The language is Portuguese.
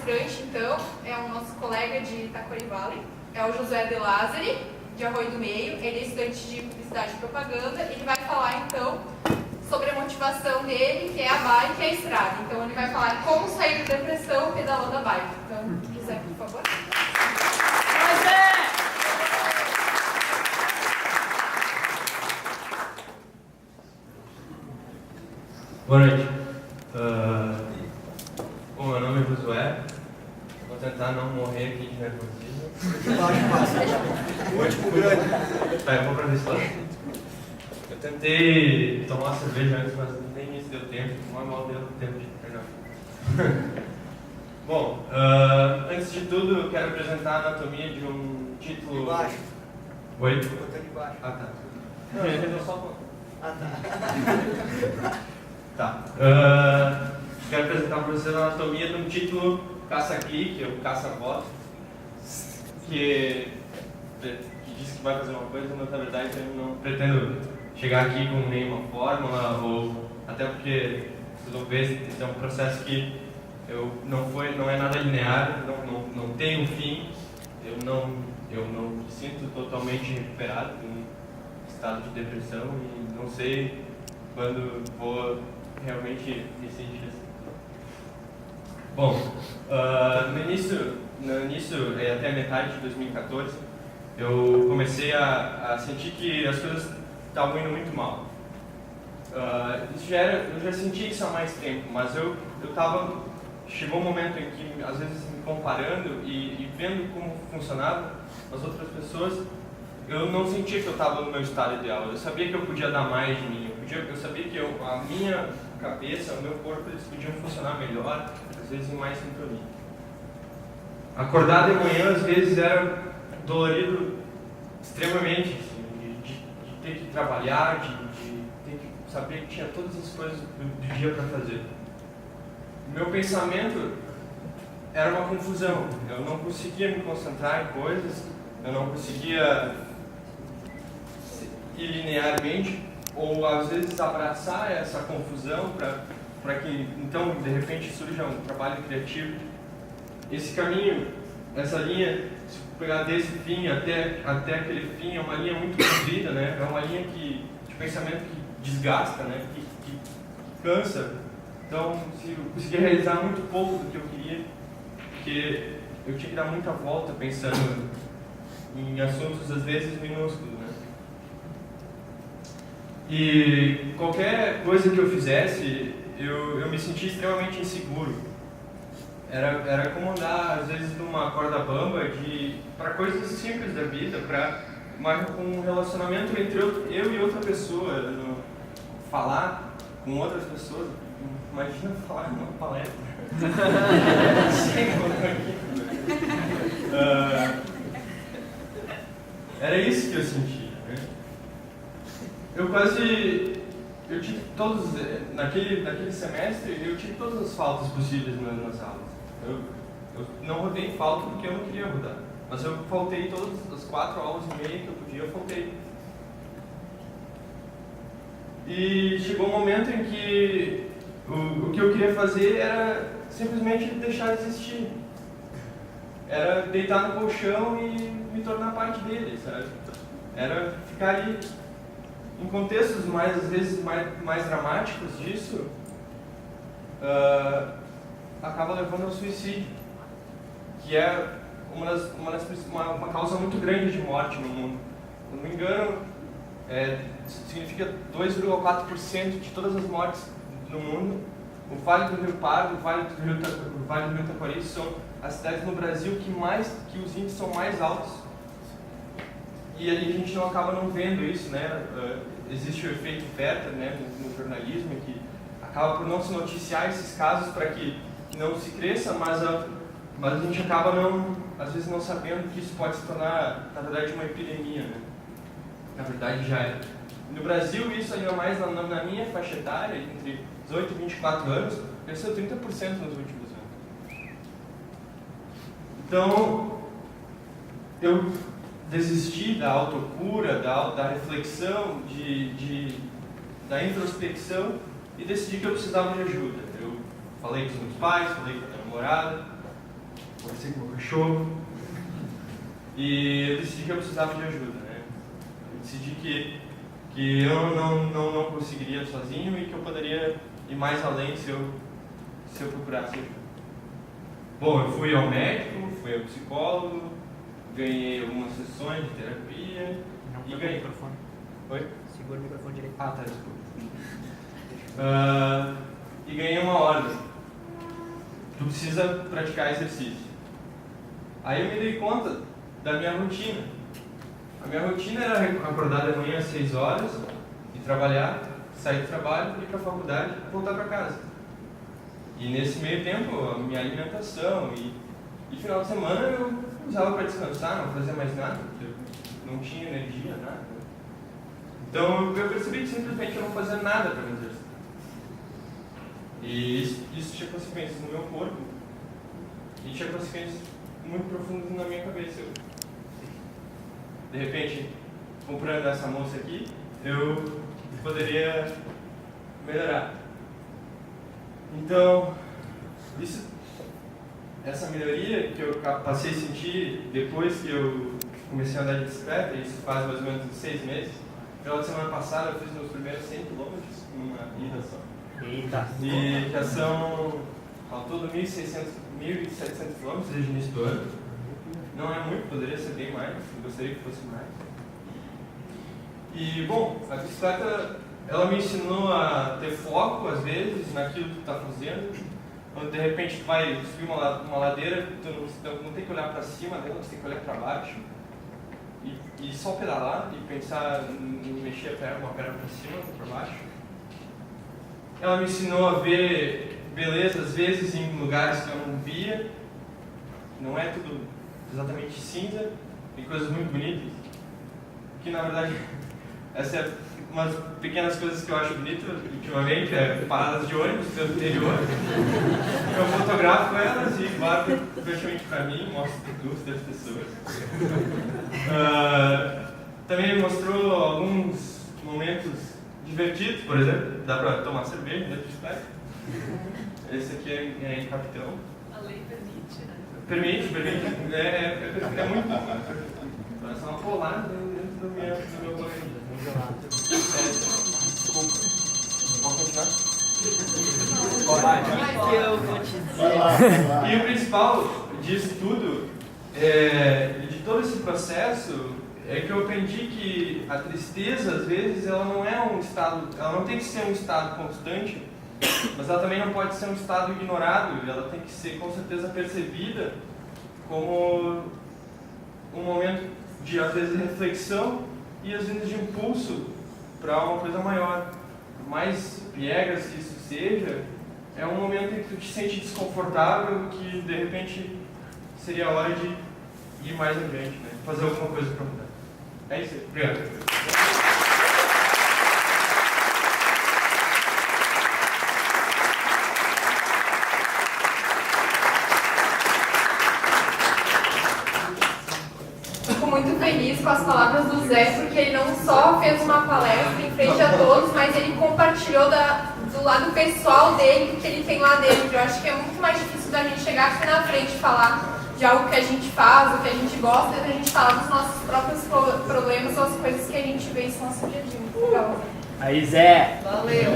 palestrante, então, é o nosso colega de Itacoari Valley, é o Josué De Lázari, de Arroio do Meio. Ele é estudante de Publicidade e Propaganda. Ele vai falar, então, sobre a motivação dele, que é a bike e a estrada. Então, ele vai falar como sair da depressão pedalando a bike. Então, José, por favor. Boa noite. Bom, meu nome é Josué. Vou tentar não morrer aqui de nervosismo. Tá, eu vou pra desse lado. Eu tentei tomar cerveja antes, mas nem isso deu tempo. Mal deu tempo de treinar. Bom, antes de tudo, eu quero apresentar a anatomia de um título... De baixo. Oi? Eu tô de baixo. Ah, tá. Não, eu só... Ah, tá. Tá. Quero apresentar para vocês a anatomia de um título caça-clique, ou caça-voto, que diz que vai fazer uma coisa, mas na verdade eu não pretendo chegar aqui com nenhuma fórmula, ou até porque vocês vão ver, esse é um processo que não é nada linear, não tem um fim. Eu não me sinto totalmente recuperado de um estado de depressão e não sei quando vou realmente me sentir assim. Bom, no início, até a metade de 2014, eu comecei a sentir que as coisas estavam indo muito mal. Eu já sentia isso há mais tempo, mas chegou um momento em que, às vezes, me comparando e vendo como funcionava as outras pessoas, eu não sentia que eu estava no meu estado ideal. Eu sabia que eu podia dar mais de mim, eu sabia que a minha cabeça, o meu corpo, eles podiam funcionar melhor, às vezes em mais sintonia. Acordar de manhã, às vezes, era dolorido extremamente, assim, de ter que trabalhar, de ter que saber que tinha todas as coisas do dia para fazer. O meu pensamento era uma confusão, eu não conseguia me concentrar em coisas, eu não conseguia ir linearmente, ou às vezes abraçar essa confusão para que então de repente surja um trabalho criativo. Esse caminho, essa linha, se pegar desse fim até aquele fim, é uma linha muito comprida, né? É uma linha de pensamento que desgasta, né? Que cansa. Então, se eu conseguia realizar muito pouco do que eu queria, porque eu tinha que dar muita volta pensando em assuntos às vezes minúsculos, né? E qualquer coisa que eu fizesse, eu me sentia extremamente inseguro. Era como andar, às vezes, numa corda bamba para coisas simples da vida, para um relacionamento entre eu e outra pessoa, falar com outras pessoas. Imagina falar numa palestra. Era isso que eu sentia, né? Eu tive naquele semestre, eu tive todas as faltas possíveis nas aulas. Eu não rodei em falta porque eu não queria rodar, mas eu faltei todas as 4 aulas e meia que eu podia, eu faltei. E chegou um momento em que o que eu queria fazer era simplesmente deixar de existir. Era deitar no colchão e me tornar parte dele, sabe? Era ficar ali. Em contextos às vezes mais dramáticos disso, acaba levando ao suicídio, que é uma causa muito grande de morte no mundo. Se não me engano, significa 2,4% de todas as mortes no mundo. O Vale do Rio Pardo, o Vale do Rio Taquari são as cidades no Brasil que os índices são mais altos. E a gente acaba não vendo isso, né? Existe o efeito Werther, né, no jornalismo, que acaba por não se noticiar esses casos para que não se cresça, mas a gente acaba às vezes não sabendo que isso pode se tornar, na verdade, uma epidemia, né? Na verdade já é. No Brasil, isso ainda mais na minha faixa etária, entre 18 e 24 anos, cresceu 30% nos últimos anos. Então, eu desisti da autocura, da reflexão, da introspecção e decidi que eu precisava de ajuda. Eu falei com os meus pais, falei com a minha namorada conversei com o meu cachorro e eu decidi que eu precisava de ajuda, né? Eu decidi que eu não conseguiria sozinho e que eu poderia ir mais além se eu procurasse ajuda. Bom, eu fui ao médico, fui ao psicólogo, ganhei algumas sessões de terapia e ganhei... o microfone. Oi? Segura o microfone direito. Ah, tá, desculpa. E ganhei uma ordem. Tu precisa praticar exercício. Aí eu me dei conta da minha rotina. A minha rotina era acordar de manhã às 6 horas e trabalhar, sair do trabalho, ir para a faculdade e voltar para casa. E nesse meio tempo, a minha alimentação e final de semana eu usava para descansar, não fazia mais nada, porque eu não tinha energia, nada. Então eu percebi que simplesmente eu não fazia nada para me exercitar. E isso tinha consequências no meu corpo e tinha consequências muito profundas na minha cabeça. De repente, comprando essa moça aqui, eu poderia melhorar. Então, essa melhoria que eu passei a sentir depois que eu comecei a andar de bicicleta, isso faz mais ou menos 6 meses. Pela semana passada eu fiz meus primeiros 100 km numa ida só. Eita! E já são ao todo 1.700 km desde o início do ano. Não é muito, poderia ser bem mais, eu gostaria que fosse mais. E, bom, a bicicleta, ela me ensinou a ter foco, às vezes, naquilo que tu está fazendo. Quando, de repente, tu vai subir uma ladeira, tu não tem que olhar para cima dela, tu tem que olhar para baixo. E só pedalar e pensar em mexer uma perna para cima ou para baixo. Ela me ensinou a ver beleza, às vezes, em lugares que eu não via. Não é tudo exatamente cinza, tem coisas muito bonitas. Que, na verdade, essa é uma das pequenas coisas que eu acho bonito ultimamente, é paradas de ônibus pelo interior. Eu fotografo elas e guardo praticamente para mim, mostro para das pessoas. Também me mostrou alguns momentos divertidos, por exemplo, dá para tomar cerveja dentro de bicicleta. Esse aqui é em Capitão. A lei permite, né? Permite, é muito bom. Parece uma polada dentro do meu banho. Desculpa. Vamos continuar? Que eu vou te dizer. E o principal disso tudo, de todo esse processo, é que eu aprendi que a tristeza, às vezes, ela não é um estado, ela não tem que ser um estado constante, mas ela também não pode ser um estado ignorado, ela tem que ser com certeza percebida como um momento de, às vezes, reflexão e às vezes de impulso para uma coisa maior. Por mais piegas que isso seja, é um momento em que tu te sente desconfortável, que de repente seria a hora de ir mais adiante, né? Fazer alguma coisa para mudar. É isso aí. Obrigado. Muito feliz com as palavras do Zé, porque ele não só fez uma palestra em frente a todos, mas ele compartilhou do lado pessoal dele, que ele tem lá dentro. Eu acho que é muito mais difícil da gente chegar aqui na frente e falar de algo que a gente faz, o que a gente gosta, e a gente falar dos nossos próprios problemas ou as coisas que a gente vê em nosso dia a dia. Muito legal. Aí, Zé! Valeu!